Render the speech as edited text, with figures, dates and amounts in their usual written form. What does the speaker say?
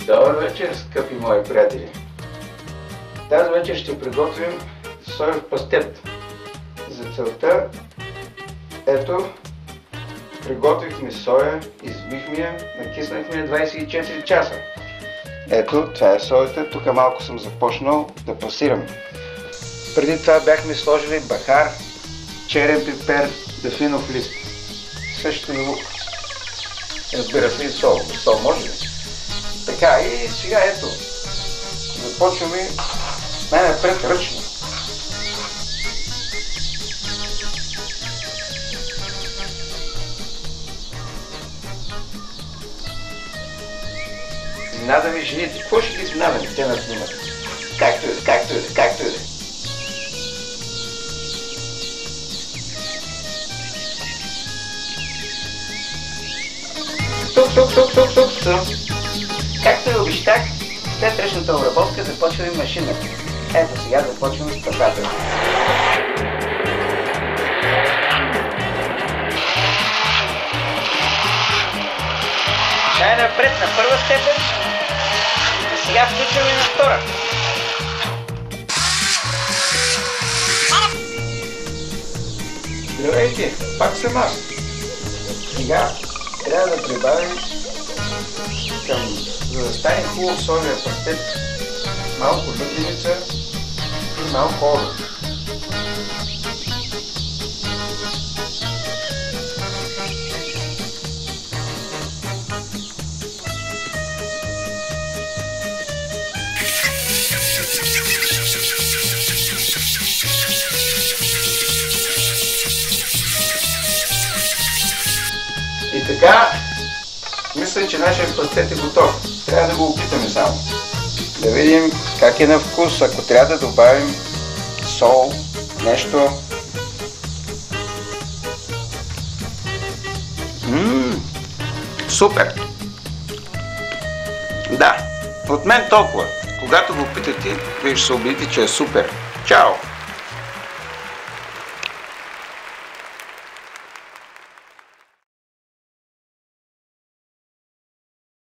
Добър вечер, скъпи мои приятели! Тази вечер ще приготвим соев пастет. За целта, ето, приготвихме соя, избихме я, накиснахме я 24 часа. Ето, това е соята, тук малко съм започнал да пасирам. Преди това бяхме сложили бахар, черен пипер, дафинов лист. Също лук. Разбира се и сол. Сол може ли? Така, и сега ето, започваме най-напред ръчно. Изненадаме жените. Какво ще ги изненадаме? Те нас снимат. Както е, както е, както е. Тук. Както обещах, след ръчната обработка започваме машината. Ето сега започваме с пасата. Най-напред на първа степен, а сега включваме на втора. Здравейте, пак съм аз. Сега трябва да прибавим за да стане хубав соевия пастет, малко люленица и малко олио. И така, мисля, че нашия пастет е готов. Трябва да го опитаме само. Да видим как е на вкус, ако трябва да добавим сол, нещо. Супер! Да, от мен толкова. Когато го опитате, вие ще се убедите, че е супер. Чао!